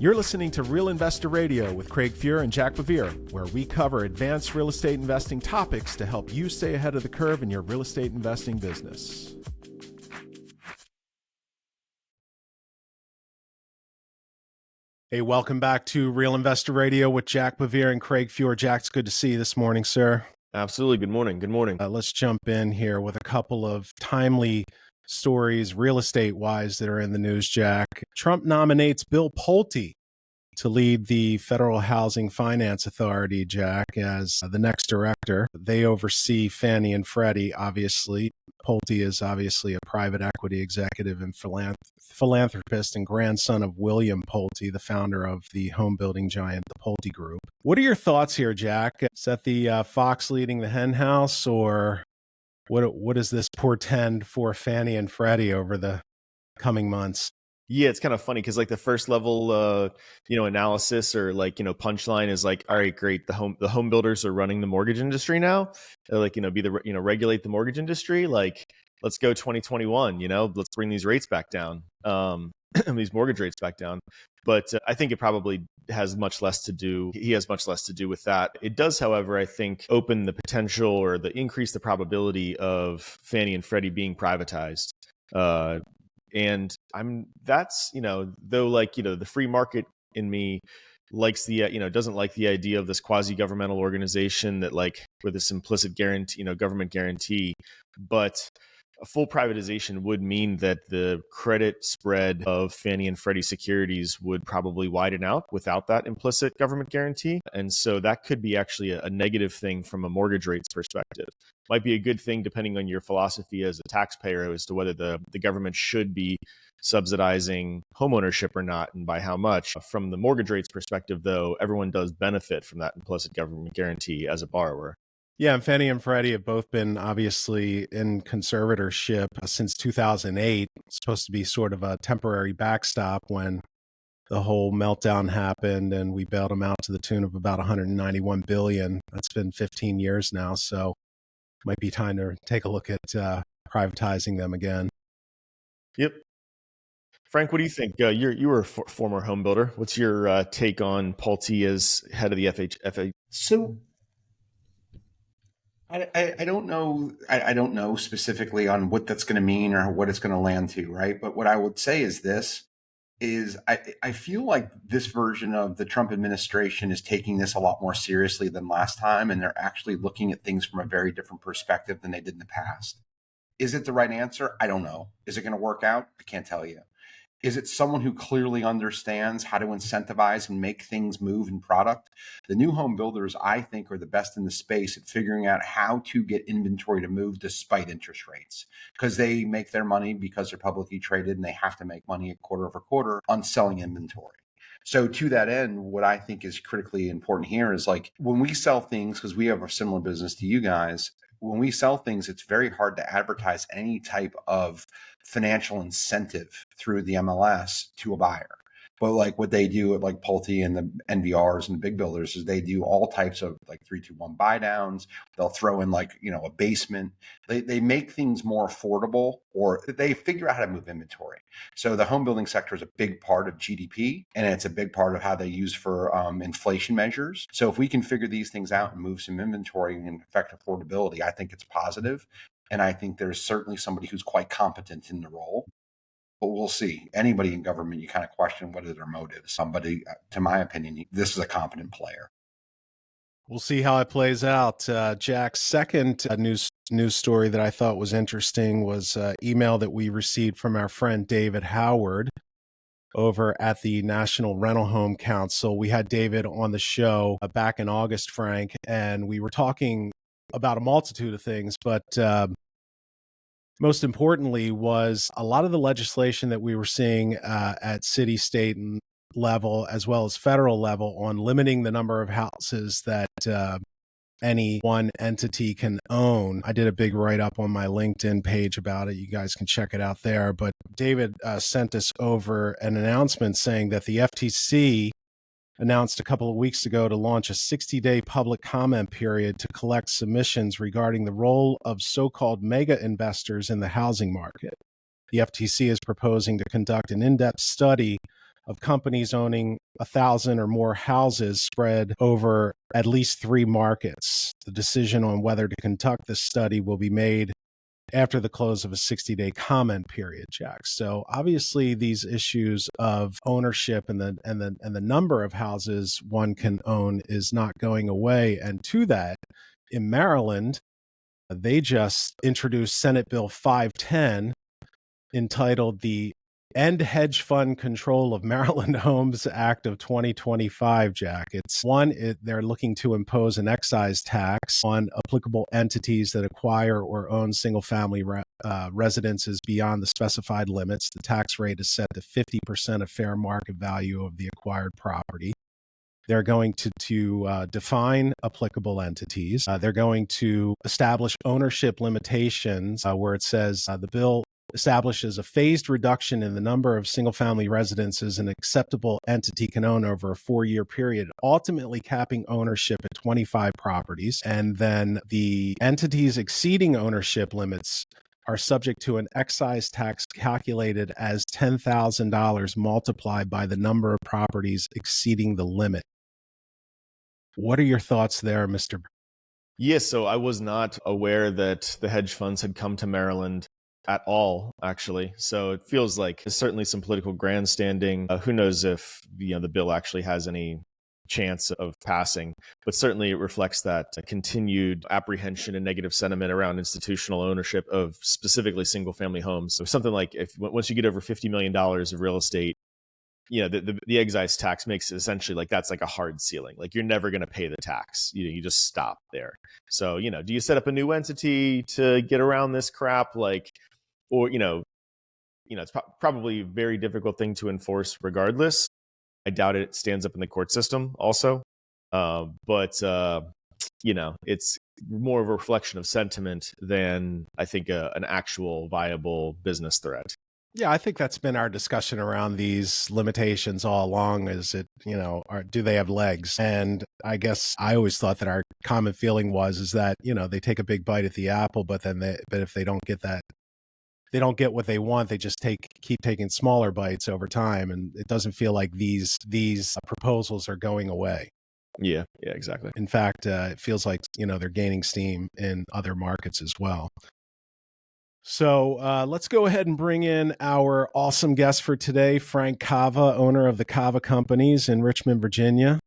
You're listening to Real Investor Radio with Craig Fuhr and Jack BeVier, where we cover advanced real estate investing topics to help you stay ahead of the curve in your real estate investing business. Hey, welcome back to Real Investor Radio with Jack BeVier and Craig Fuhr. Jack, it's good to see you this morning, sir. Absolutely. Good morning. Good morning. Let's jump in here with a couple of timely stories, real estate-wise, that are in the news, Jack. Trump nominates Bill Pulte to lead the Federal Housing Finance Authority, Jack, as the next director. They oversee Fannie and Freddie, obviously. Pulte is obviously a private equity executive and philanthropist and grandson of William Pulte, the founder of the home building giant, the Pulte Group. What are your thoughts here, Jack? Is that the fox leading the hen house, or what does this portend for Fannie and Freddie over the coming months? Yeah, it's kind of funny because like the first level, analysis or punchline is like, all right, great. The home builders are running the mortgage industry now. They're like, regulate the mortgage industry. Like, let's go 2021. Let's bring these rates back down. These mortgage rates back down. But I think it probably has much less to do. He has much less to do with that. It does, however, I think, open the potential or increase the probability of Fannie and Freddie being privatized. And the free market in me likes doesn't like the idea of this quasi-governmental organization that with this implicit guarantee, government guarantee, but a full privatization would mean that the credit spread of Fannie and Freddie securities would probably widen out without that implicit government guarantee. And so that could be actually a negative thing from a mortgage rates perspective. Might be a good thing depending on your philosophy as a taxpayer as to whether the government should be subsidizing homeownership or not, and by how much. From the mortgage rates perspective, though, everyone does benefit from that implicit government guarantee as a borrower. Yeah, and Fannie and Freddie have both been obviously in conservatorship since 2008. It's supposed to be sort of a temporary backstop when the whole meltdown happened and we bailed them out to the tune of about $191 billion. That's been 15 years now, so it might be time to take a look at privatizing them again. Yep. Frank, what do you think? You were a former home builder. What's your take on Pulte as head of the FHA? So I don't know. I don't know specifically on what that's going to mean or what it's going to land to, right? But what I would say is I feel like this version of the Trump administration is taking this a lot more seriously than last time, and they're actually looking at things from a very different perspective than they did in the past. Is it the right answer? I don't know. Is it going to work out? I can't tell you. Is it someone who clearly understands how to incentivize and make things move in product? The new home builders, I think, are the best in the space at figuring out how to get inventory to move despite interest rates, because they make their money because they're publicly traded and they have to make money quarter over quarter on selling inventory. So to that end, what I think is critically important here is when we sell things, because we have a similar business to you guys, when we sell things, it's very hard to advertise any type of financial incentive through the MLS to a buyer. But what they do at Pulte and the NVRs and the big builders is they do all types of 3-2-1 buy downs. They'll throw in a basement. They make things more affordable, or they figure out how to move inventory. So the home building sector is a big part of GDP, and it's a big part of how they use for inflation measures. So if we can figure these things out and move some inventory and affect affordability, I think it's positive. And I think there's certainly somebody who's quite competent in the role. But we'll see. Anybody in government, you kind of question what are their motives. Somebody, to my opinion, this is a competent player. We'll see how it plays out. Jack's second news story that I thought was interesting was an email that we received from our friend David Howard over at the National Rental Home Council. We had David on the show back in August, Frank, and we were talking about a multitude of things, but most importantly was a lot of the legislation that we were seeing at city, state, and level, as well as federal level, on limiting the number of houses that any one entity can own. I did a big write-up on my LinkedIn page about it. You guys can check it out there. But David sent us over an announcement saying that the FTC announced a couple of weeks ago to launch a 60-day public comment period to collect submissions regarding the role of so-called mega investors in the housing market. The FTC is proposing to conduct an in-depth study of companies owning 1,000 or more houses spread over at least 3 markets. The decision on whether to conduct this study will be made after the close of a 60-day comment period, Jack. So obviously these issues of ownership and the number of houses one can own is not going away. And to that, in Maryland, they just introduced Senate Bill 510, entitled the End Hedge Fund Control of Maryland Homes Act of 2025, Jack. They're looking to impose an excise tax on applicable entities that acquire or own single-family residences beyond the specified limits. The tax rate is set to 50% of fair market value of the acquired property. They're going to define applicable entities. They're going to establish ownership limitations where it says the bill establishes a phased reduction in the number of single-family residences an acceptable entity can own over a 4-year period, ultimately capping ownership at 25 properties. And then the entities exceeding ownership limits are subject to an excise tax calculated as $10,000 multiplied by the number of properties exceeding the limit. What are your thoughts there, Mr. Yes, so I was not aware that the hedge funds had come to Maryland at all, actually. So it feels like there's certainly some political grandstanding. Who knows if the bill actually has any chance of passing, but certainly it reflects that continued apprehension and negative sentiment around institutional ownership of specifically single-family homes. So something like once you get over $50 million of real estate, the excise tax makes it essentially like that's like a hard ceiling. Like you're never going to pay the tax. You just stop there. So, do you set up a new entity to get around this crap? Or, it's probably a very difficult thing to enforce regardless. I doubt it stands up in the court system also. But it's more of a reflection of sentiment than I think an actual viable business threat. Yeah, I think that's been our discussion around these limitations all along. Is it, do they have legs? And I guess I always thought that our common feeling is that, they take a big bite at the apple, but if they don't get that, they don't get what they want. They just keep taking smaller bites over time. And it doesn't feel like these proposals are going away. Yeah, exactly. In fact, it feels like, they're gaining steam in other markets as well. So let's go ahead and bring in our awesome guest for today, Frank Cava, owner of the Cava Companies in Richmond, Virginia.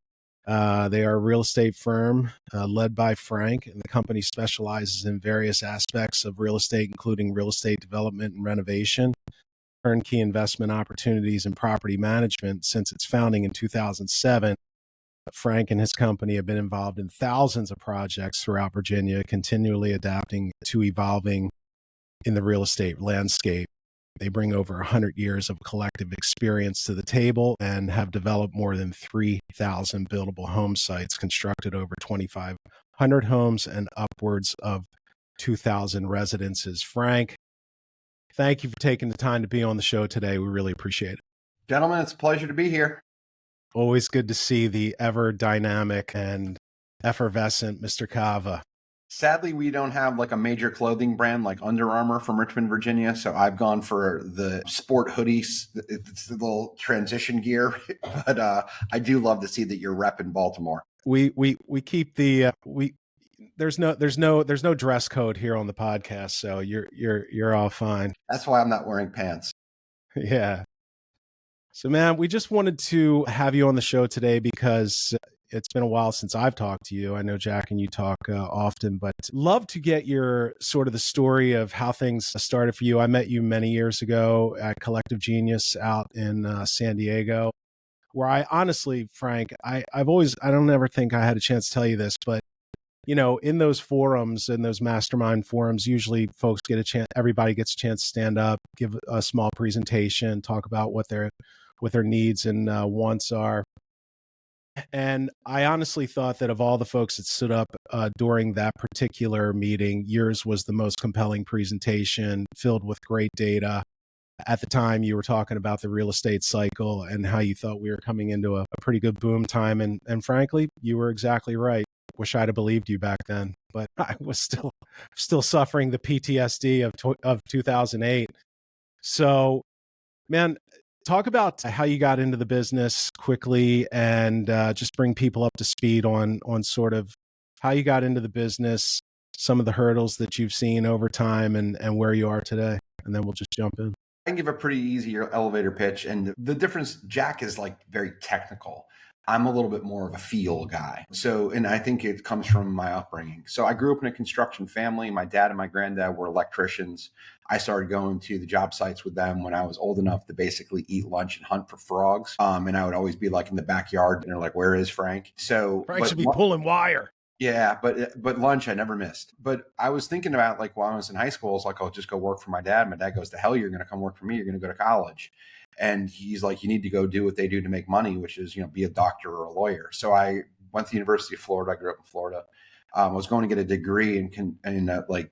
They are a real estate firm led by Frank, and the company specializes in various aspects of real estate, including real estate development and renovation, turnkey investment opportunities, and property management. Since its founding in 2007, Frank and his company have been involved in thousands of projects throughout Virginia, continually adapting to evolving in the real estate landscape. They bring over 100 years of collective experience to the table and have developed more than 3,000 buildable home sites, constructed over 2,500 homes and upwards of 2,000 residences. Frank, thank you for taking the time to be on the show today. We really appreciate it. Gentlemen, it's a pleasure to be here. Always good to see the ever dynamic and effervescent Mr. Cava. Sadly, we don't have like a major clothing brand like Under Armour from Richmond, Virginia. So I've gone for the sport hoodies. It's the little transition gear, but I do love to see that you're repping Baltimore. We keep the there's no dress code here on the podcast, so you're all fine. That's why I'm not wearing pants. Yeah. So, man, we just wanted to have you on the show today because it's been a while since I've talked to you. I know Jack and you talk often, but love to get your sort of the story of how things started for you. I met you many years ago at Collective Genius out in San Diego, where I honestly, Frank, I don't ever think I had a chance to tell you this, but in those forums, in those mastermind forums, usually folks get a chance, everybody gets a chance to stand up, give a small presentation, talk about what their needs and wants are. And I honestly thought that of all the folks that stood up during that particular meeting, yours was the most compelling presentation, filled with great data. At the time, you were talking about the real estate cycle and how you thought we were coming into a pretty good boom time. And frankly, you were exactly right. Wish I'd have believed you back then, but I was still suffering the PTSD of 2008. So, man, Talk about how you got into the business quickly and just bring people up to speed on sort of how you got into the business, some of the hurdles that you've seen over time and where you are today. And then we'll just jump in. I can give a pretty easy elevator pitch. And the difference, Jack is like very technical. I'm a little bit more of a feel guy. So, and I think it comes from my upbringing. So I grew up in a construction family. My dad and my granddad were electricians. I started going to the job sites with them when I was old enough to basically eat lunch and hunt for frogs. And I would always be like in the backyard and they're like, "Where is Frank?" So Frank should be pulling wire. Yeah, but lunch I never missed. But I was thinking about like while I was in high school, I was like, I'll just go work for my dad. My dad goes, "The hell you're going to come work for me? You're going to go to college." And he's like, "You need to go do what they do to make money, which is, be a doctor or a lawyer." So I went to the University of Florida. I grew up in Florida. I was going to get a degree in like,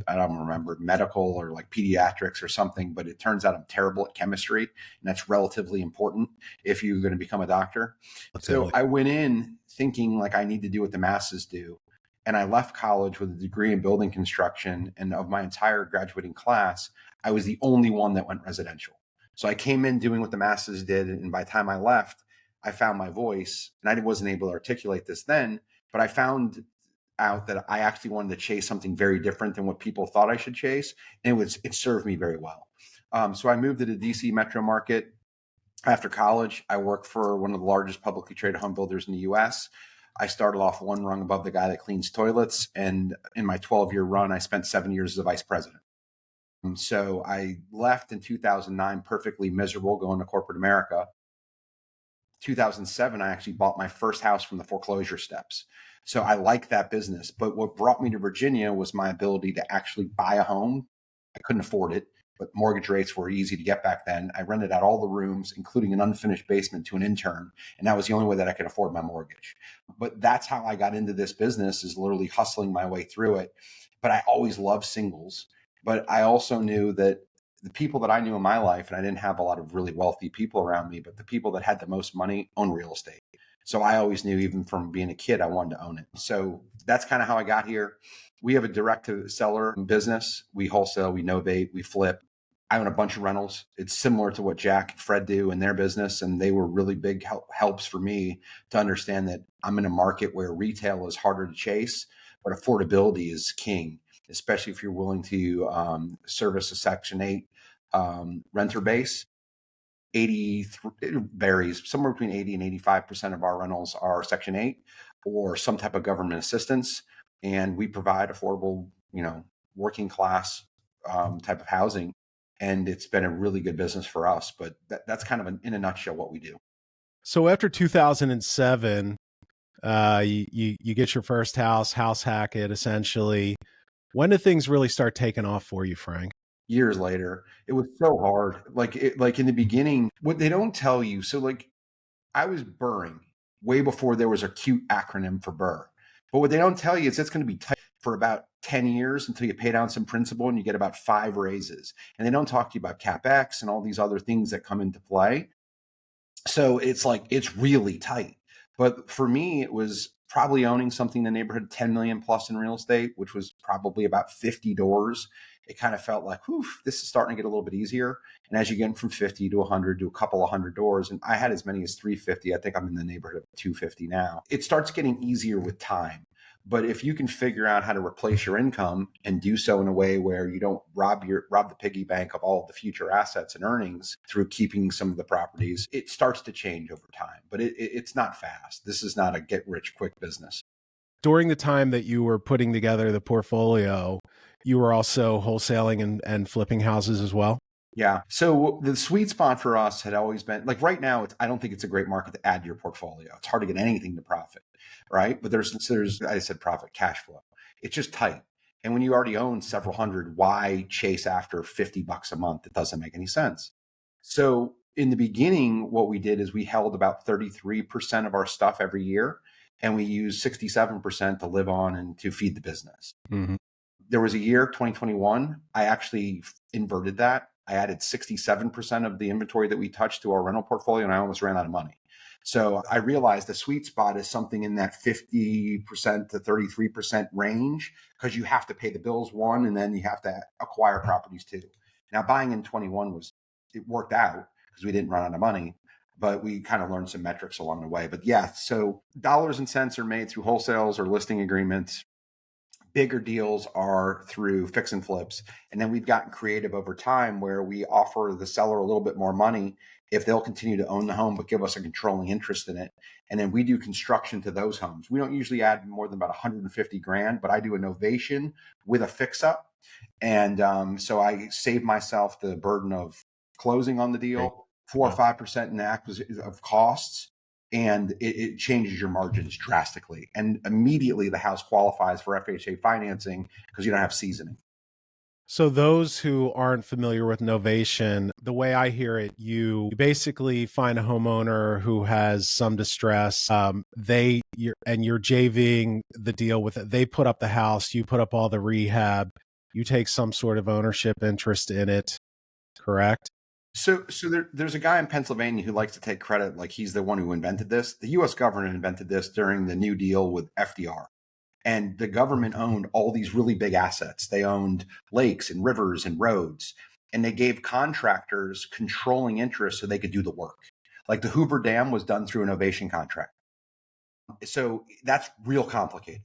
I don't remember, medical or like pediatrics or something, but it turns out I'm terrible at chemistry, and that's relatively important if you're going to become a doctor. So I went in thinking like I need to do what the masses do. And I left college with a degree in building construction. And of my entire graduating class, I was the only one that went residential. So I came in doing what the masses did. And by the time I left, I found my voice. And I wasn't able to articulate this then, but I found out that I actually wanted to chase something very different than what people thought I should chase. And it served me very well. So I moved to the DC metro market. After college, I worked for one of the largest publicly traded home builders in the US. I started off one rung above the guy that cleans toilets. And in my 12-year run, I spent 7 years as a vice president. So I left in 2009, perfectly miserable, going to corporate America. 2007, I actually bought my first house from the foreclosure steps. So I like that business. But what brought me to Virginia was my ability to actually buy a home. I couldn't afford it, but mortgage rates were easy to get back then. I rented out all the rooms, including an unfinished basement, to an intern. And that was the only way that I could afford my mortgage. But that's how I got into this business, is literally hustling my way through it. But I always loved singles. But I also knew that the people that I knew in my life, and I didn't have a lot of really wealthy people around me, but the people that had the most money own real estate. So I always knew, even from being a kid, I wanted to own it. So that's kind of how I got here. We have a direct to seller business. We wholesale, we novate, we flip. I own a bunch of rentals. It's similar to what Jack and Fred do in their business. And they were really big helps for me to understand that I'm in a market where retail is harder to chase, but affordability is king, especially if you're willing to service a Section 8 renter base. It varies, somewhere between 80 and 85% of our rentals are Section 8 or some type of government assistance. And we provide affordable, working class type of housing. And it's been a really good business for us. But that's kind of in a nutshell what we do. So after 2007, you get your first house hack it essentially. When did things really start taking off for you, Frank? Years later. It was so hard. Like in the beginning, what they don't tell you. So like I was burring way before there was a cute acronym for BRRRR. But what they don't tell you is it's going to be tight for about 10 years until you pay down some principal and you get about 5 raises. And they don't talk to you about CapEx and all these other things that come into play. So it's like, it's really tight. But for me, it was probably owning something in the neighborhood of 10 million plus in real estate, which was probably about 50 doors. It kind of felt like, whew, this is starting to get a little bit easier. And as you get from 50 to 100 to a couple of hundred doors, and I had as many as 350, I think I'm in the neighborhood of 250 now. It starts getting easier with time. But if you can figure out how to replace your income and do so in a way where you don't rob the piggy bank of all of the future assets and earnings through keeping some of the properties, it starts to change over time. But it's not fast. This is not a get rich quick business. During the time that you were putting together the portfolio, you were also wholesaling and flipping houses as well? Yeah. So the sweet spot for us had always been, like, right now, I don't think it's a great market to add to your portfolio. It's hard to get anything to profit, right? But there's I said profit, cash flow. It's just tight. And when you already own several hundred, why chase after $50 a month? It doesn't make any sense. So in the beginning, what we did is we held about 33% of our stuff every year, and we used 67% to live on and to feed the business. Mm-hmm. There was a year, 2021, I actually inverted that. I added 67% of the inventory that we touched to our rental portfolio, and I almost ran out of money. So I realized the sweet spot is something in that 50% to 33% range, because you have to pay the bills, one, and then you have to acquire properties too. Now, buying in 21 it worked out because we didn't run out of money, but we kind of learned some metrics along the way. But yeah, so dollars and cents are made through wholesales or listing agreements. Bigger deals are through fix and flips. And then we've gotten creative over time where we offer the seller a little bit more money if they'll continue to own the home, but give us a controlling interest in it. And then we do construction to those homes. We don't usually add more than about 150 grand, but I do a novation with a fix up. And so I save myself the burden of closing on the deal, 4 or 5% in the acquisition of costs, and it changes your margins drastically. And immediately the house qualifies for FHA financing because you don't have seasoning. So those who aren't familiar with Novation, the way I hear it, you basically find a homeowner who has some distress. You're JVing the deal with it. They put up the house, you put up all the rehab, you take some sort of ownership interest in it, correct? So there's a guy in Pennsylvania who likes to take credit like he's the one who invented this. The U.S. government invented this during the New Deal with FDR. And the government owned all these really big assets. They owned lakes and rivers and roads. And they gave contractors controlling interest so they could do the work. Like the Hoover Dam was done through a novation contract. So that's real complicated.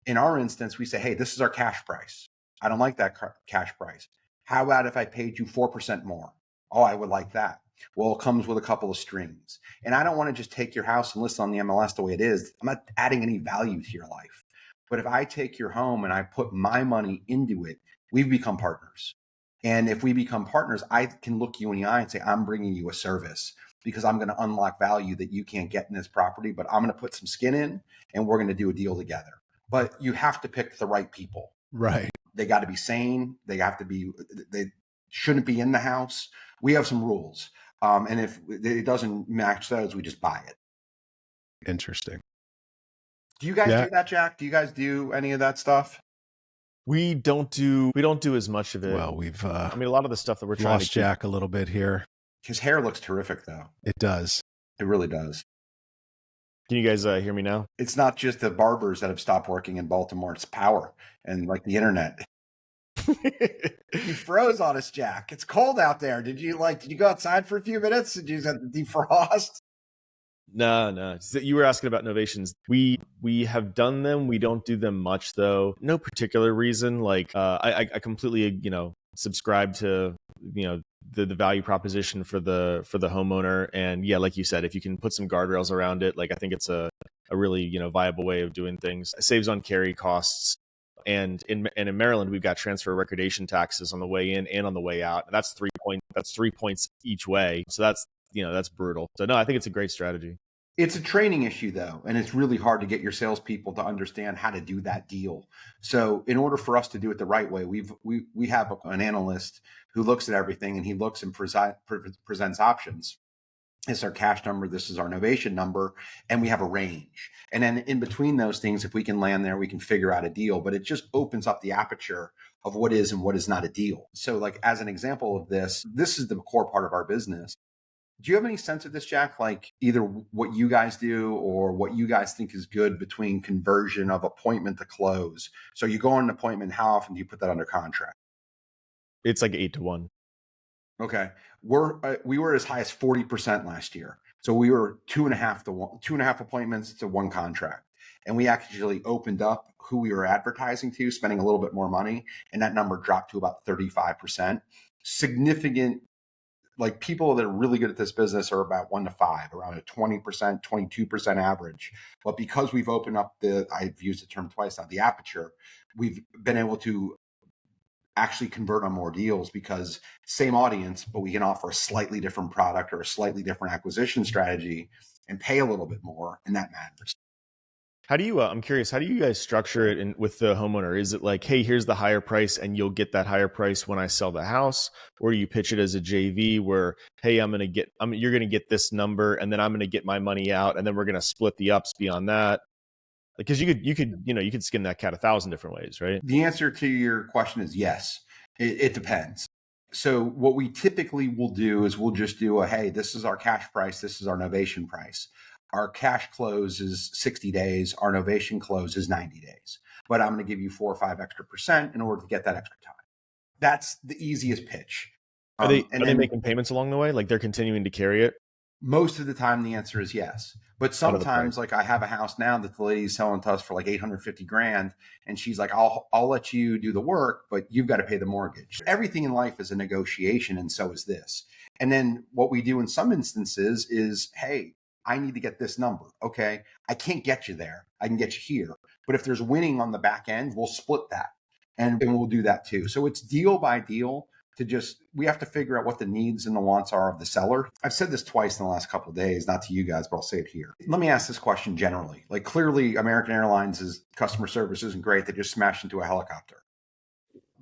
In our instance, we say, hey, this is our cash price. I don't like that cash price. How about if I paid you 4% more? Oh, I would like that. Well, it comes with a couple of strings. And I don't want to just take your house and list on the MLS the way it is. I'm not adding any value to your life. But if I take your home and I put my money into it, we've become partners. And if we become partners, I can look you in the eye and say, I'm bringing you a service because I'm going to unlock value that you can't get in this property, but I'm going to put some skin in and we're going to do a deal together. But you have to pick the right people. Right. They got to be sane. They shouldn't be in the house. We have some rules. And if it doesn't match those, we just buy it. Interesting. Do you guys do that, Jack? Do you guys do any of that stuff? We don't do as much of it. Well, we've a lot of the stuff that we're trying to keep... Jack a little bit here. His hair looks terrific, though. It does. It really does. Can you guys hear me now? It's not just the barbers that have stopped working in Baltimore. It's power and like the internet. You froze on us, Jack. It's cold out there. Did you go outside for a few minutes? Did you defrost? No. You were asking about novations. We have done them. We don't do them much, though. No particular reason. Like I completely subscribe to the value proposition for the homeowner. And yeah, like you said, if you can put some guardrails around it, like I think it's a really viable way of doing things. It saves on carry costs. And in Maryland, we've got transfer recordation taxes on the way in and on the way out. And that's 3 points. That's 3 points each way. So that's brutal. So no, I think it's a great strategy. It's a training issue, though, and it's really hard to get your salespeople to understand how to do that deal. So in order for us to do it the right way, we have an analyst who looks at everything, and he looks and presents options. This is our cash number. This is our novation number. And we have a range. And then in between those things, if we can land there, we can figure out a deal. But it just opens up the aperture of what is and what is not a deal. So like as an example of this is the core part of our business. Do you have any sense of this, Jack? Like either what you guys do or what you guys think is good between conversion of appointment to close? So you go on an appointment, how often do you put that under contract? It's like 8-1. Okay. We were as high as 40% last year. So we were 2.5 appointments to one contract. And we actually opened up who we were advertising to, spending a little bit more money. And that number dropped to about 35%. Significant, like people that are really good at this business are about 1 to 5, around a 20%, 22% average. But because we've opened up I've used the term twice now, the aperture, we've been able to actually convert on more deals because same audience, but we can offer a slightly different product or a slightly different acquisition strategy and pay a little bit more, and that matters. How do you, I'm curious, how do you guys structure it with the homeowner? Is it like, hey, here's the higher price and you'll get that higher price when I sell the house? Or do you pitch it as a JV where, hey, you're going to get this number and then I'm going to get my money out and then we're going to split the ups beyond that? Because you could skin that cat 1,000 different ways, right? The answer to your question is yes. It depends. So what we typically will do is we'll just do hey, this is our cash price. This is our novation price. Our cash close is 60 days. Our novation close is 90 days. But I'm going to give you 4 or 5 extra % in order to get that extra time. That's the easiest pitch. And Are they then making payments along the way? Like they're continuing to carry it most of the time, the answer is yes. But out of the sometimes, price? like I have a house now that the lady's selling to us for like 850 grand, and she's like, "I'll let you do the work, but you've got to pay the mortgage." Everything in life is a negotiation, and so is this. And then what we do in some instances is, "Hey, I need to get this number. Okay, I can't get you there. I can get you here. But if there's winning on the back end, we'll split that, and we'll do that too." So it's deal by deal to just, we have to figure out what the needs and the wants are of the seller. I've said this twice in the last couple of days, not to you guys, but I'll say it here. Let me ask this question generally. Like clearly American Airlines' customer service isn't great. They just smashed into a helicopter.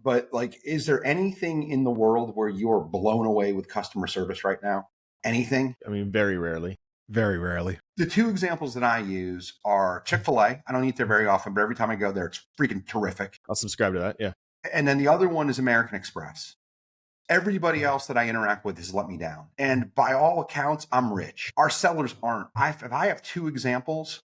But like, is there anything in the world where you're blown away with customer service right now? Anything? I mean, very rarely. Very rarely. The two examples that I use are Chick-fil-A. I don't eat there very often, but every time I go there, it's freaking terrific. I'll subscribe to that. Yeah. And then the other one is American Express. Everybody else that I interact with has let me down. And by all accounts, I'm rich. Our sellers aren't. If I have two examples,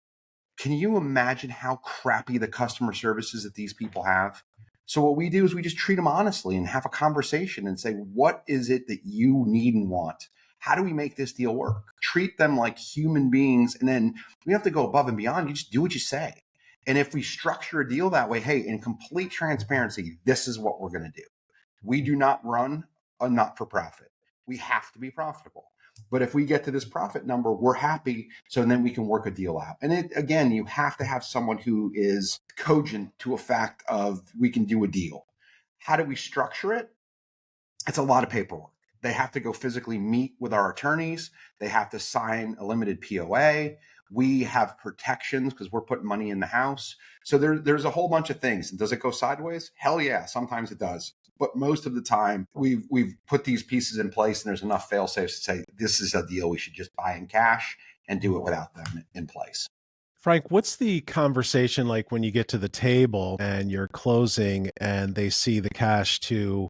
can you imagine how crappy the customer service is that these people have? So what we do is we just treat them honestly and have a conversation and say, what is it that you need and want? How do we make this deal work? Treat them like human beings. And then we have to go above and beyond. You just do what you say. And if we structure a deal that way, hey, in complete transparency, this is what we're going to do. We do not run a not-for-profit. We have to be profitable. But if we get to this profit number, we're happy. So then we can work a deal out. And again, you have to have someone who is cogent to a fact of we can do a deal. How do we structure it? It's a lot of paperwork. They have to go physically meet with our attorneys. They have to sign a limited POA. We have protections because we're putting money in the house. So there's a whole bunch of things. And does it go sideways? Hell yeah, sometimes it does. But most of the time, we've put these pieces in place, and there's enough fail safes to say this is a deal we should just buy in cash and do it without them in place. Frank, what's the conversation like when you get to the table and you're closing and they see the cash to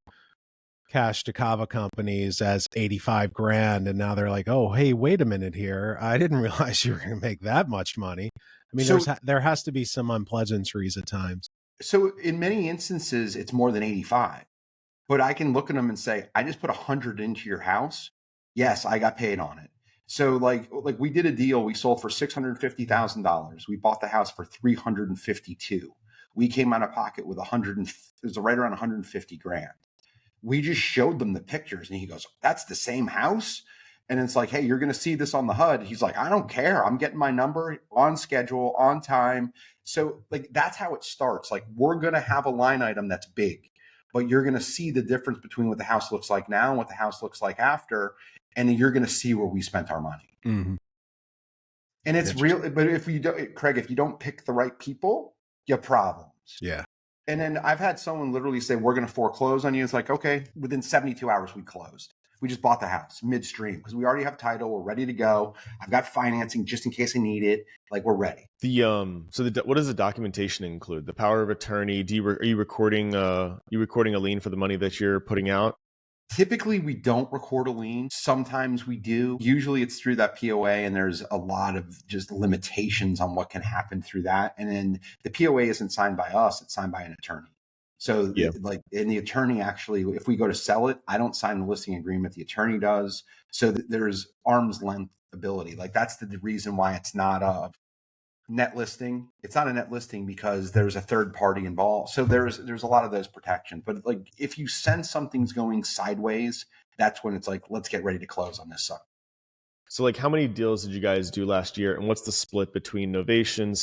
Cava companies as 85 grand, and now they're like, oh, hey, wait a minute here, I didn't realize you were going to make that much money. I mean, there has to be some unpleasantries at times. So in many instances, it's more than 85. But I can look at them and say, I just put 100 into your house. Yes, I got paid on it. So like we did a deal, we sold for $650,000. We bought the house for $352,000. We came out of pocket with it was right around 150 grand. We just showed them the pictures and he goes, that's the same house? And it's like, hey, you're going to see this on the HUD. He's like, I don't care. I'm getting my number on schedule, on time. So like, that's how it starts. Like, we're going to have a line item that's big, but you're going to see the difference between what the house looks like now and what the house looks like after. And you're going to see where we spent our money. Mm-hmm. And it's real. But if you don't, Craig, if you don't pick the right people, you have problems. Yeah. And then I've had someone literally say, we're going to foreclose on you. It's like, okay, within 72 hours, we closed. We just bought the house midstream because we already have title. We're ready to go. I've got financing just in case I need it. Like, we're ready. What does the documentation include? The power of attorney? Are you recording a lien for the money that you're putting out? Typically, we don't record a lien. Sometimes we do. Usually it's through that POA, and there's a lot of just limitations on what can happen through that. And then the POA isn't signed by us, it's signed by an attorney. So and the attorney actually, if we go to sell it, I don't sign the listing agreement, the attorney does. So there's arm's length ability. Like, that's the reason why it's not a net listing. It's not a net listing because there's a third party involved. So there's a lot of those protections. But like, if you sense something's going sideways, that's when it's like, let's get ready to close on this side. So like, how many deals did you guys do last year? And what's the split between novations,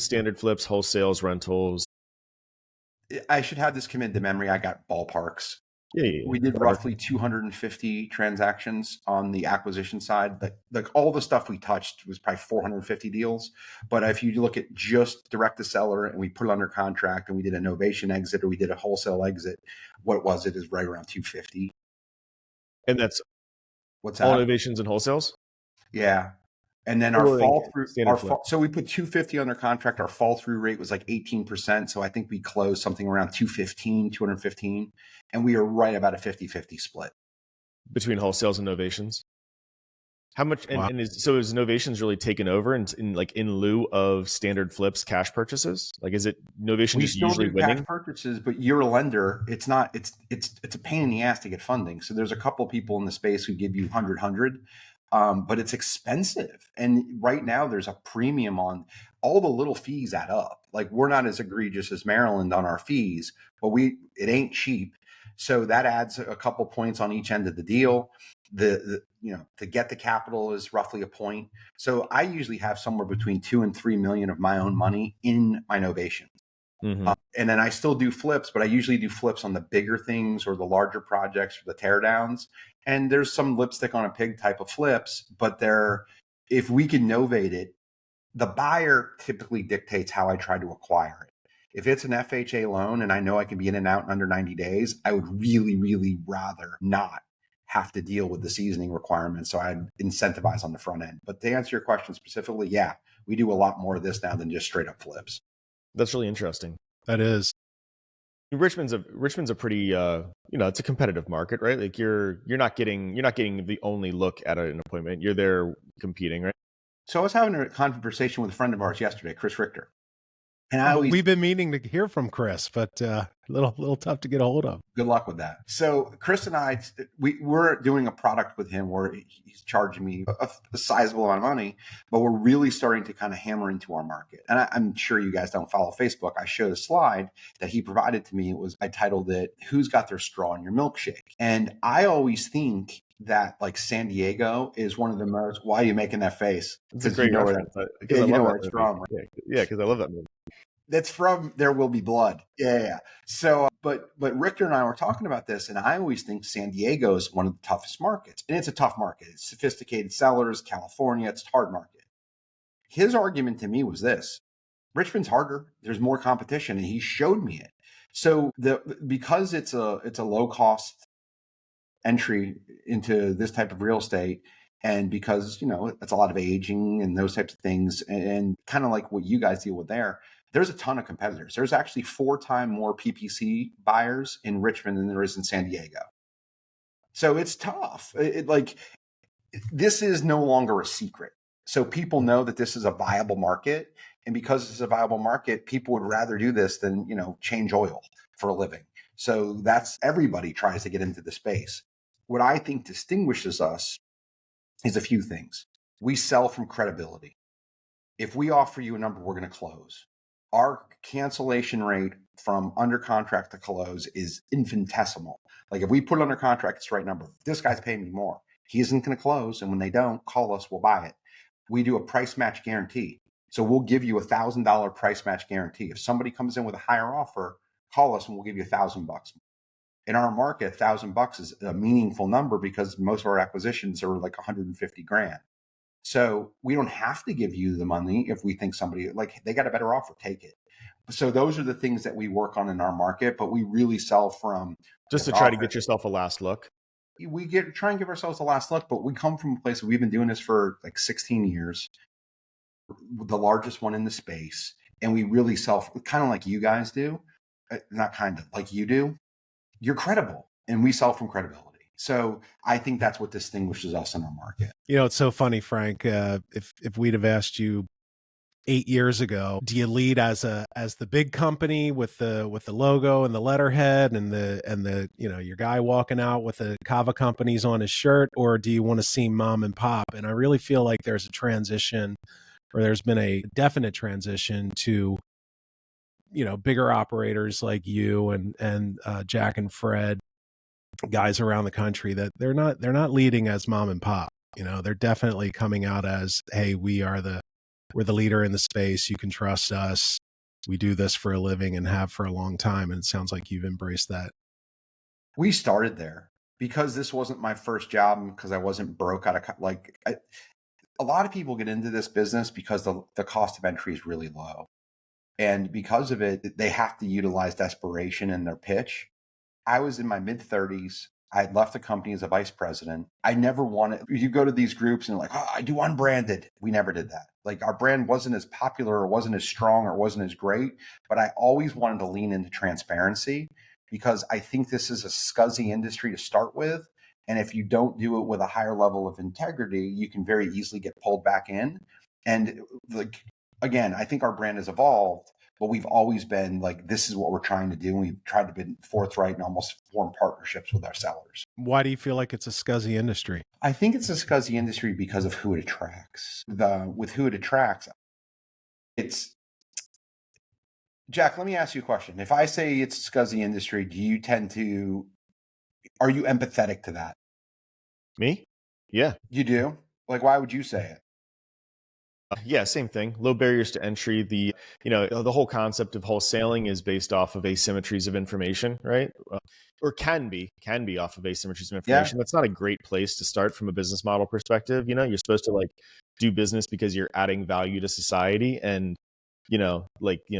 standard flips, wholesales, rentals? I should have this come into memory. I got ballparks. Yeah. We did roughly 250 transactions on the acquisition side. Like all the stuff we touched was probably 450 deals. But if you look at just direct to seller and we put it under contract and we did a novation exit or we did a wholesale exit, it is right around 250. And that's what's all that? Novations and wholesales? Yeah. And then our fall through, so we put 250 under contract. Our fall through rate was like 18%. So I think we closed something around 215, and we are right about a 50-50 split. Between wholesales and novations? How much? Wow. And is Novation's really taken over in lieu of standard flips cash purchases? Like, is it Novation We just still usually do cash winning? purchases, but you're a lender. It's not. It's a pain in the ass to get funding. So there's a couple of people in the space who give you 100, but it's expensive. And right now there's a premium on all the little fees add up. Like, we're not as egregious as Maryland on our fees, but it ain't cheap. So that adds a couple points on each end of the deal. To get the capital is roughly a point. So I usually have somewhere between 2 and 3 million of my own money in my Novation. Mm-hmm. And then I still do flips, but I usually do flips on the bigger things or the larger projects or the teardowns. And there's some lipstick on a pig type of flips, but if we can novate it, the buyer typically dictates how I try to acquire it. If it's an FHA loan and I know I can be in and out in under 90 days, I would really, really rather not have to deal with the seasoning requirements. So I'd incentivize on the front end. But to answer your question specifically, yeah, we do a lot more of this now than just straight up flips. That's really interesting. That is. Richmond's a pretty it's a competitive market, right? Like you're not getting the only look at an appointment. You're there competing, right? So I was having a conversation with a friend of ours yesterday, Chris Richter. And we've been meaning to hear from Chris, but a little tough to get a hold of. Good luck with that. So Chris and I, we're doing a product with him where he's charging me a sizable amount of money, but we're really starting to kind of hammer into our market. And I'm sure you guys don't follow Facebook. I showed a slide that he provided to me. I titled it, "Who's Got Their Straw in Your Milkshake?" And I always think that like San Diego is one of the most, why are you making that face? It's a great reference. Because I know where it's from. Yeah, because I love that movie. That's from There Will Be Blood. Yeah. So, but Richter and I were talking about this, and I always think San Diego is one of the toughest markets. And it's a tough market. It's sophisticated sellers, California, it's a hard market. His argument to me was this: Richmond's harder. There's more competition, and he showed me it. So because it's a low cost entry into this type of real estate, and because it's a lot of aging and those types of things, and kind of like what you guys deal with there's a ton of competitors. There's actually 4 times more PPC buyers in Richmond than there is in San Diego. So it's tough. This is no longer a secret. So people know that this is a viable market. And because it's a viable market, people would rather do this than, change oil for a living. So everybody tries to get into the space. What I think distinguishes us is a few things. We sell from credibility. If we offer you a number, we're going to close. Our cancellation rate from under contract to close is infinitesimal. Like, if we put it under contract, it's the right number. This guy's paying me more. He isn't going to close. And when they don't, call us, we'll buy it. We do a price match guarantee. So we'll give you $1,000 price match guarantee. If somebody comes in with a higher offer, call us and we'll give you $1,000. In our market, $1,000 is a meaningful number because most of our acquisitions are like 150 grand. So we don't have to give you the money if we think somebody, like, they got a better offer, take it. So those are the things that we work on in our market, but we really sell from just to try to get yourself a last look. We try and give ourselves a last look, but we come from a place where we've been doing this for like 16 years, the largest one in the space. And we really sell kind of like you guys do, not kind of like you do. You're credible, and we sell from credibility. So I think that's what distinguishes us in our market. It's so funny, Frank. If we'd have asked you 8 years ago, do you lead as the big company with the logo and the letterhead and the your guy walking out with the Cava companies on his shirt, or do you want to see mom and pop? And I really feel like there's a transition, or there's been a definite transition to bigger operators like you and Jack and Fred, guys around the country, that they're not leading as mom and pop. They're definitely coming out as, hey, we're the leader in the space. You can trust us. We do this for a living and have for a long time. And it sounds like you've embraced that. We started there because this wasn't my first job, because I wasn't broke out of a lot of people get into this business because the cost of entry is really low. And because of it, they have to utilize desperation in their pitch. I was in my mid-30s. I had left the company as a vice president. I never wanted, you go to these groups and like, I do unbranded. We never did that. Like, our brand wasn't as popular or wasn't as strong or wasn't as great, but I always wanted to lean into transparency because I think this is a scuzzy industry to start with. And if you don't do it with a higher level of integrity, you can very easily get pulled back in. And like, again, I think our brand has evolved, but we've always been like, this is what we're trying to do. And we've tried to be forthright and almost form partnerships with our sellers. Why do you feel like it's a scuzzy industry? I think it's a scuzzy industry because of who it attracts. With who it attracts, it's Jack, let me ask you a question. If I say it's a scuzzy industry, are you empathetic to that? Me? Yeah. You do? Like, why would you say it? Yeah, same thing. Low barriers to entry. The whole concept of wholesaling is based off of asymmetries of information, right? Or can be off of asymmetries of information. Yeah. That's not a great place to start from a business model perspective. You're supposed to like do business because you're adding value to society, and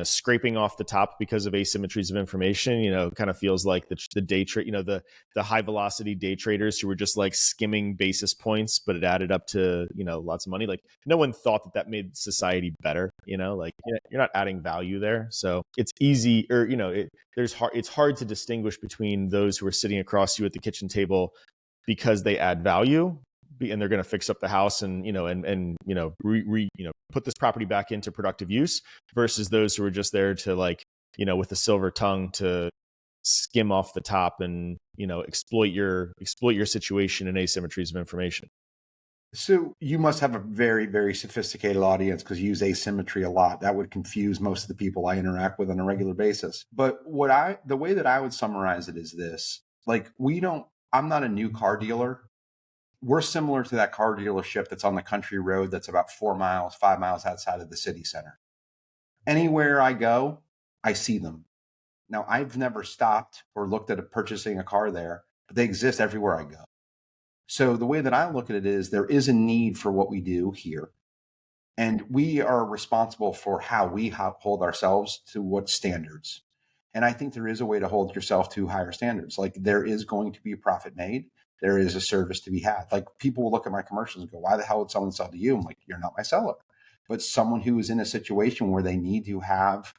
scraping off the top because of asymmetries of information, kind of feels like the day trade, the high velocity day traders who were just like skimming basis points, but it added up to, lots of money. Like no one thought that made society better, you're not adding value there. So it's easy, or, it's hard to distinguish between those who are sitting across you at the kitchen table because they add value and they're going to fix up the house and put this property back into productive use, versus those who are just there to with a silver tongue to skim off the top and exploit your situation and asymmetries of information. So you must have a very, very sophisticated audience because you use asymmetry a lot. That would confuse most of the people I interact with on a regular basis. But the way that I would summarize it is this: like, I'm not a new car dealer. We're similar to that car dealership that's on the country road that's about 5 miles outside of the city center. Anywhere I go, I see them. Now, I've never stopped or looked at purchasing a car there, but they exist everywhere I go. So the way that I look at it is there is a need for what we do here. And we are responsible for how we hold ourselves to what standards. And I think there is a way to hold yourself to higher standards. Like, there is going to be a profit made. There is a service to be had. Like, people will look at my commercials and go, why the hell would someone sell to you? I'm like, you're not my seller. But someone who is in a situation where they need to have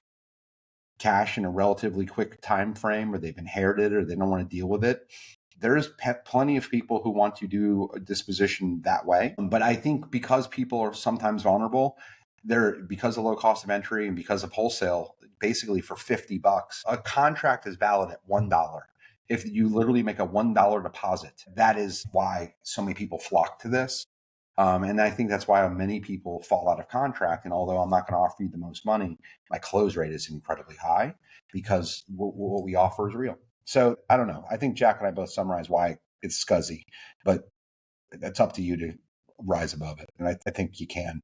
cash in a relatively quick time frame, or they've inherited it, or they don't want to deal with it, there's plenty of people who want to do a disposition that way. But I think because people are sometimes vulnerable, because of low cost of entry and because of wholesale, basically for $50, a contract is valid at $1. If you literally make a $1 deposit, that is why so many people flock to this. And I think that's why many people fall out of contract. And although I'm not going to offer you the most money, my close rate is incredibly high because what we offer is real. So I don't know. I think Jack and I both summarize why it's scuzzy, but it's up to you to rise above it. And I think you can.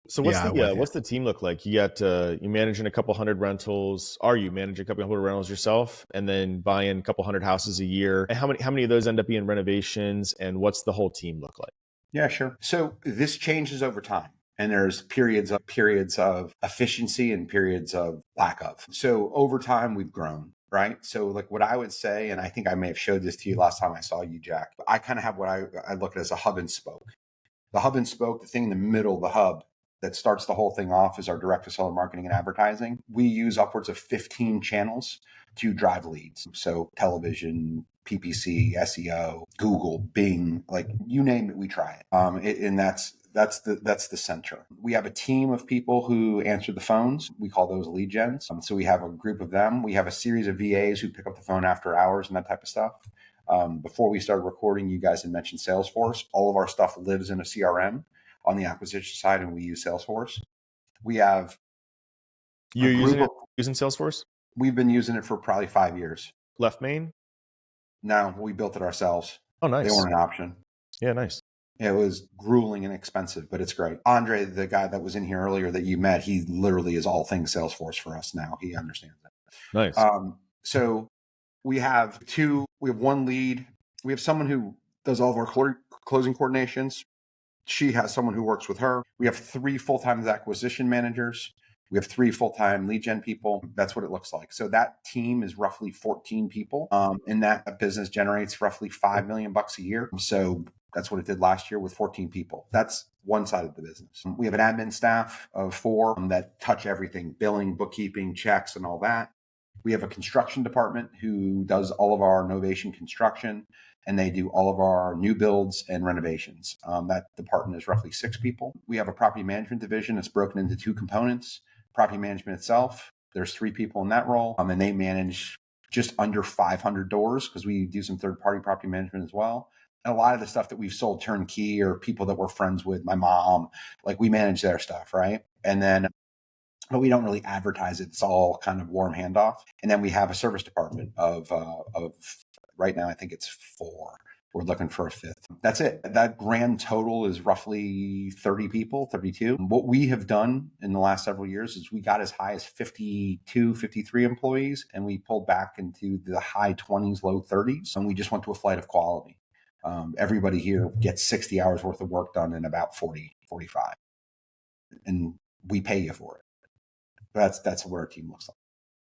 So what's the team look like? You got you managing a couple hundred rentals. Are you managing a couple hundred rentals yourself, and then buying a couple hundred houses a year? And how many of those end up being renovations? And what's the whole team look like? Yeah, sure. So this changes over time. And there's periods of efficiency and periods of lack of. So over time, we've grown, right? So like what I would say, and I think I may have showed this to you last time I saw you, Jack, I kind of have what I look at as a hub and spoke. The hub and spoke, the thing in the middle, the hub that starts the whole thing off, is our direct to seller marketing and advertising. We use upwards of 15 channels to drive leads. So television, PPC, SEO, Google, Bing, like you name it, we try it. And that's the center. We have a team of people who answer the phones. We call those lead gens. So we have a group of them. We have a series of VAs who pick up the phone after hours and that type of stuff. Before we started recording, you guys had mentioned Salesforce. All of our stuff lives in a CRM on the acquisition side, and we use Salesforce. We have using Salesforce? We've been using it for probably 5 years. Left main? No, we built it ourselves. Oh, nice. They weren't an option. Yeah, nice. It was grueling and expensive, but it's great. Andre, the guy that was in here earlier that you met, he literally is all things Salesforce for us now. He understands that. Nice. So we have one lead. We have someone who does all of our closing coordinations. She has someone who works with her. We have 3 full-time acquisition managers. We have 3 full-time lead gen people. That's what it looks like. So that team is roughly 14 people. And that business generates roughly $5 million a year. So that's what it did last year with 14 people. That's one side of the business. We have an admin staff of 4 that touch everything: billing, bookkeeping, checks, and all that. We have a construction department who does all of our Novation construction. and they do all of our new builds and renovations. That department is roughly 6 people. We have a property management division that's broken into 2 components. Property management itself, there's 3 people in that role, and they manage just under 500 doors because we do some third-party property management as well. And a lot of the stuff that we've sold turnkey or people that we're friends with, my mom, like we manage their stuff, right? And then, but we don't really advertise it. It's all kind of warm handoff. And then we have a service department of right now, I think it's 4. We're looking for a 5th. That's it. That grand total is roughly 30 people, 32. What we have done in the last several years is we got as high as 52, 53 employees, and we pulled back into the high 20s, low 30s, and we just went to a flight of quality. Everybody here gets 60 hours worth of work done in about 40, 45. And we pay you for it. That's what our team looks like.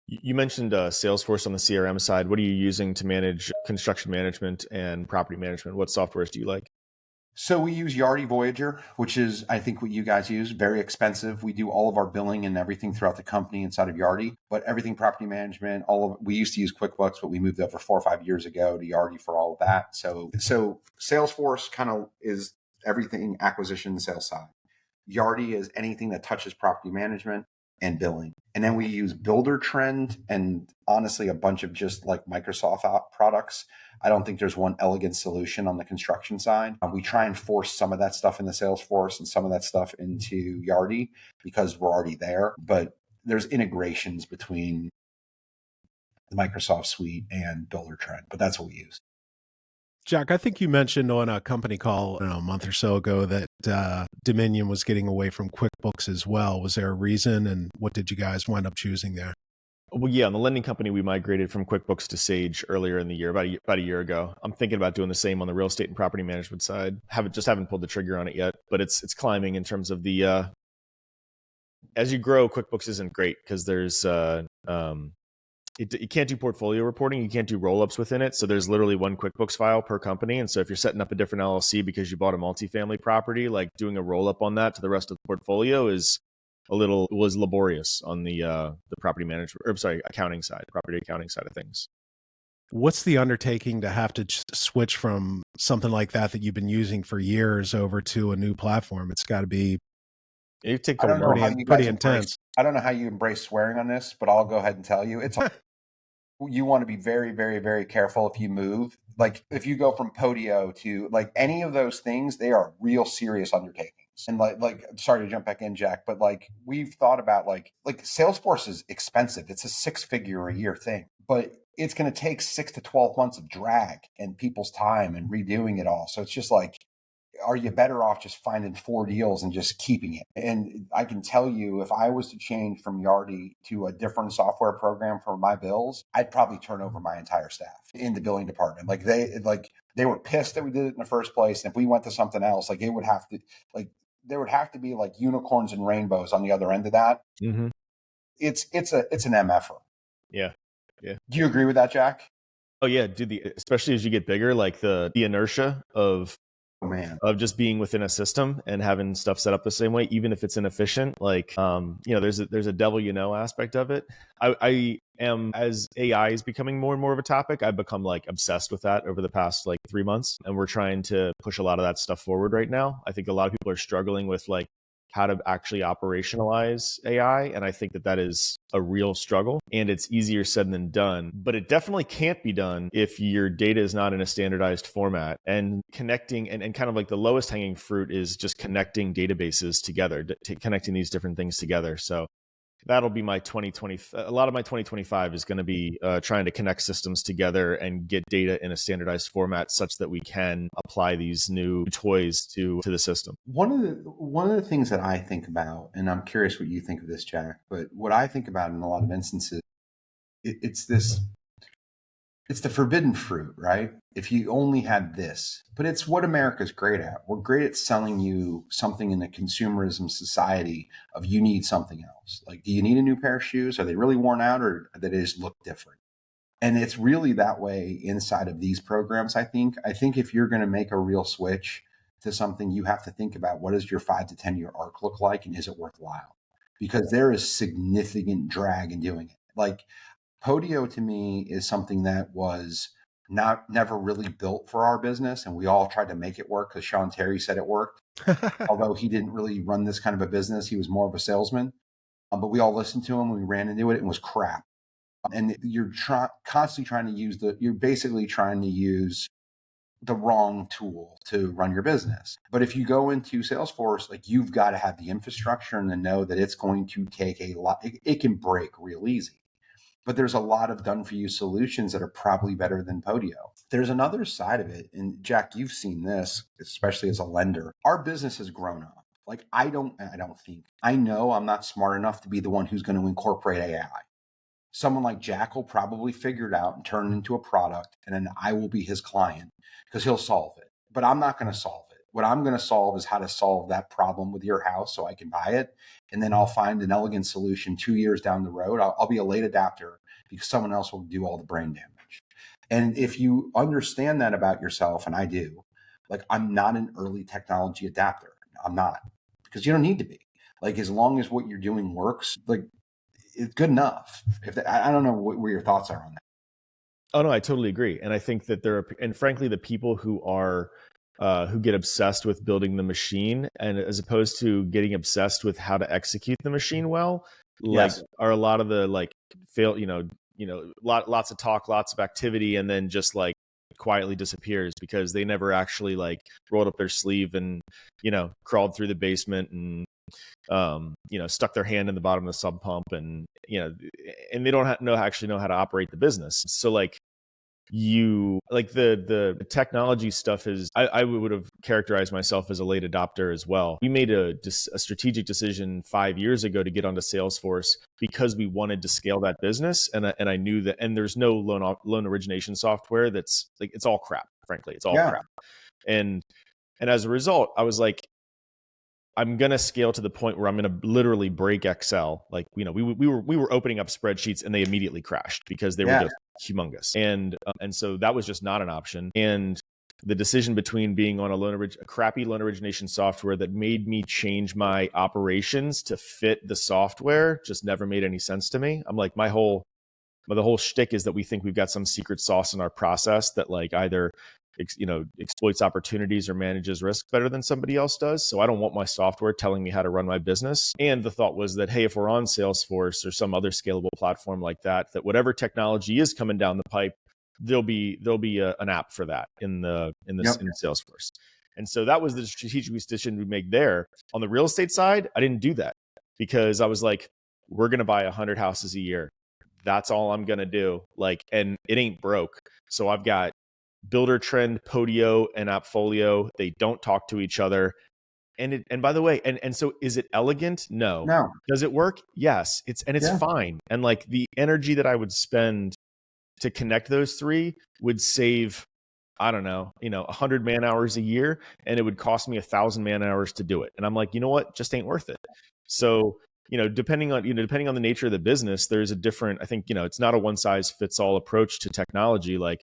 You mentioned Salesforce on the CRM side. What are you using to manage construction management and property management? What softwares do you like? So we use Yardi Voyager, which is, I think, what you guys use. Very expensive. We do all of our billing and everything throughout the company inside of Yardi, but everything property management, we used to use QuickBooks, but we moved over 4 or 5 years ago to Yardi for all of that. So Salesforce kind of is everything acquisition sales side. Yardi is anything that touches property management and billing. And then we use Builder Trend and honestly a bunch of just like Microsoft products. I don't think there's one elegant solution on the construction side. We try and force some of that stuff into Salesforce and some of that stuff into Yardi because we're already there. But there's integrations between the Microsoft suite and Builder Trend, but that's what we use. Jack, I think you mentioned on a company call a month or so ago that Dominion was getting away from QuickBooks as well. Was there a reason, and what did you guys wind up choosing there? Well, yeah, on the lending company, we migrated from QuickBooks to Sage earlier in the year, about a year ago. I'm thinking about doing the same on the real estate and property management side. Haven't pulled the trigger on it yet, but it's climbing in terms of the as you grow. QuickBooks isn't great because there's you can't do portfolio reporting. You can't do roll-ups within it. So there's literally one QuickBooks file per company. And so if you're setting up a different LLC because you bought a multifamily property, like doing a roll-up on that to the rest of the portfolio was laborious on the property management, accounting side, property accounting side of things. What's the undertaking to have to switch from something like that you've been using for years over to a new platform? It's got to be pretty intense. I don't know how you embrace swearing on this, but I'll go ahead and tell you you want to be very, very, very careful if you move. Like if you go from Podio to like any of those things, they are real serious undertakings. And like sorry to jump back in, Jack, but like we've thought about like Salesforce is expensive. It's a 6-figure a year thing, but it's going to take 6 to 12 months of drag and people's time and redoing it all. So it's just like, are you better off just finding 4 deals and just keeping it? And I can tell you, if I was to change from Yardi to a different software program for my bills, I'd probably turn over my entire staff in the billing department. They were pissed that we did it in the first place. And if we went to something else, there would have to be like unicorns and rainbows on the other end of that. Mm-hmm. It's an MFer. Yeah. Do you agree with that, Jack? Oh yeah, dude. Especially as you get bigger, like the inertia of just being within a system and having stuff set up the same way, even if it's inefficient. Like, there's a devil aspect of it. I am, as AI is becoming more and more of a topic, I've become like obsessed with that over the past like 3 months, and we're trying to push a lot of that stuff forward right now. I think a lot of people are struggling with like how to actually operationalize AI. And I think that is a real struggle, and it's easier said than done, but it definitely can't be done if your data is not in a standardized format. And connecting and kind of like the lowest hanging fruit is just connecting databases together, connecting these different things together. So that'll be my 2020. A lot of my 2025 is going to be trying to connect systems together and get data in a standardized format such that we can apply these new toys to the system. One of the things that I think about, and I'm curious what you think of this, Jack, but what I think about in a lot of instances, it's the forbidden fruit, right? If you only had this, but it's what America's great at. We're great at selling you something in a consumerism society of you need something else. Like, do you need a new pair of shoes? Are they really worn out, or do they just look different? And it's really that way inside of these programs. I think if you're going to make a real switch to something, you have to think about what does your 5 to 10 year arc look like, and is it worthwhile? Because there is significant drag in doing it. Like, Podio to me is something that was never really built for our business. And we all tried to make it work because Sean Terry said it worked. Although he didn't really run this kind of a business, he was more of a salesman. But we all listened to him when we ran into it and it was crap. And you're constantly trying to you're basically trying to use the wrong tool to run your business. But if you go into Salesforce, like you've got to have the infrastructure and to know that it's going to take a lot. It can break real easy. But there's a lot of done for you solutions that are probably better than Podio. There's another side of it. And Jack, you've seen this, especially as a lender. Our business has grown up. Like I know I'm not smart enough to be the one who's going to incorporate AI. Someone like Jack will probably figure it out and turn it into a product, and then I will be his client because he'll solve it. But I'm not going to solve it. What I'm going to solve is how to solve that problem with your house so I can buy it. And then I'll find an elegant solution 2 years down the road. I'll be a late adapter because someone else will do all the brain damage. And if you understand that about yourself, and I do, like I'm not an early technology adapter. I'm not, because you don't need to be. Like as long as what you're doing works, like it's good enough. I don't know where your thoughts are on that. Oh no, I totally agree, and I think that and frankly, the people who get obsessed with building the machine, and as opposed to getting obsessed with how to execute the machine well, like Yes. are a lot of the like fail, lots of talk, lots of activity, and then just like quietly disappears because they never actually like rolled up their sleeve and crawled through the basement and stuck their hand in the bottom of the sump pump and and they don't actually know how to operate the business. So like the technology stuff is I would have characterized myself as a late adopter as well. We made a strategic decision 5 years ago to get onto Salesforce because we wanted to scale that business, and I knew that, and there's no loan origination software that's like, it's all crap, frankly, it's all crap. And as a result, I was like, I'm going to scale to the point where I'm going to literally break Excel. Like, we were opening up spreadsheets and they immediately crashed because they were just humongous. And so that was just not an option. And the decision between being on a crappy loan origination software that made me change my operations to fit the software just never made any sense to me. I'm like, the whole shtick is that we think we've got some secret sauce in our process that like either exploits opportunities or manages risk better than somebody else does. So I don't want my software telling me how to run my business. And the thought was that, hey, if we're on Salesforce or some other scalable platform like that whatever technology is coming down the pipe, there'll be an app for that in Salesforce. And so that was the strategic decision we made there. On the real estate side, I didn't do that because I was like, we're going to buy 100 houses a year. That's all I'm going to do. Like, and it ain't broke. So I've got Builder Trend, Podio, and Appfolio. They don't talk to each other. And by the way, and so is it elegant? No. Does it work? Yes. It's fine. And like the energy that I would spend to connect those three would save, I don't know, 100 man hours a year, and it would cost me 1,000 man hours to do it. And I'm like, you know what? Just ain't worth it. So, depending on the nature of the business, there's a different, I think, it's not a one size fits all approach to technology. Like,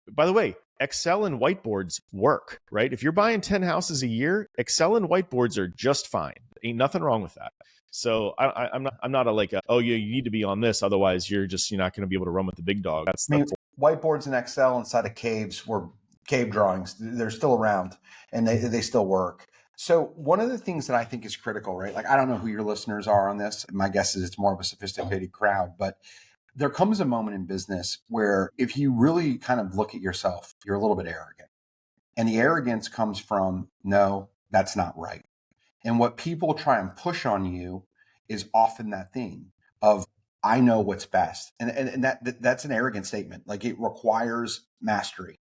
by the way, Excel and whiteboards work, right? If you're buying 10 houses a year, Excel and whiteboards are just fine. Ain't nothing wrong with that. So I'm not you need to be on this, otherwise you're not going to be able to run with the big dog. Whiteboards in Excel inside of caves were cave drawings. They're still around and they still work. So one of the things that I think is critical, right? Like, I don't know who your listeners are on this. My guess is it's more of a sophisticated crowd, but there comes a moment in business where if you really kind of look at yourself, you're a little bit arrogant. And the arrogance comes from, no, that's not right. And what people try and push on you is often that thing of, I know what's best. And that's an arrogant statement. Like, it requires mastery.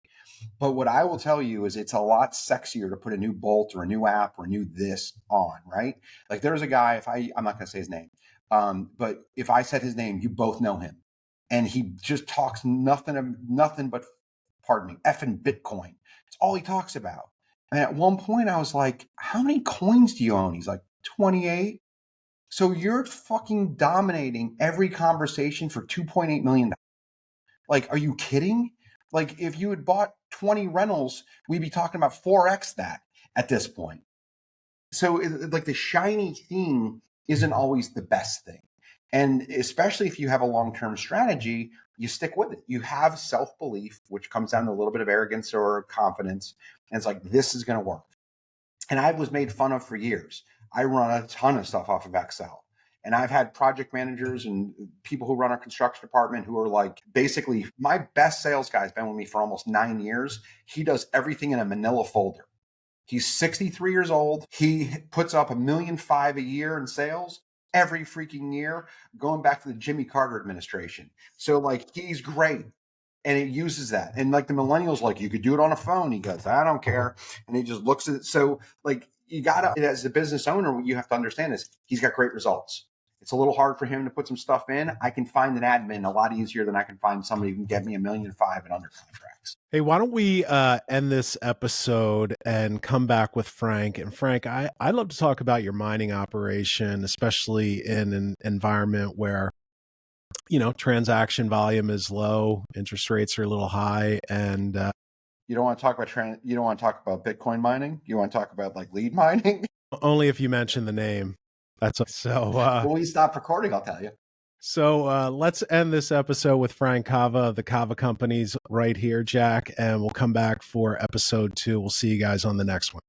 But what I will tell you is it's a lot sexier to put a new bolt or a new app or a new this on, right? Like, there's a guy, I'm not going to say his name, but if I said his name, you both know him. And he just talks nothing but, pardon me, effing Bitcoin. It's all he talks about. And at one point I was like, how many coins do you own? He's like, 28. So you're fucking dominating every conversation for $2.8 million. Like, are you kidding? Like, if you had bought 20 rentals, we'd be talking about 4x that at this point. So like, the shiny thing isn't always the best thing. And especially if you have a long-term strategy, you stick with it. You have self-belief, which comes down to a little bit of arrogance or confidence. And it's like, this is going to work. And I was made fun of for years. I run a ton of stuff off of Excel. And I've had project managers and people who run our construction department who are like, basically, my best sales guy's been with me for almost 9 years. He does everything in a manila folder. He's 63 years old. He puts up $1.5 million a year in sales every freaking year, going back to the Jimmy Carter administration. So like, he's great. And it uses that. And like the millennials, like, you could do it on a phone. He goes, I don't care. And he just looks at it. So like, you got to, as a business owner, what you have to understand is he's got great results. It's a little hard for him to put some stuff in. I can find an admin a lot easier than I can find somebody who can get me $1.5 million and under contracts. Hey, why don't we end this episode and come back with Frank? And Frank, I'd love to talk about your mining operation, especially in an environment where, you know, transaction volume is low, interest rates are a little high, and you don't want to talk about you don't want to talk about Bitcoin mining. You want to talk about like lead mining. Only if you mention the name. That's so. When we stop recording, I'll tell you. So let's end this episode with Frank Cava of the Cava Companies right here, Jack, and we'll come back for episode 2. We'll see you guys on the next one.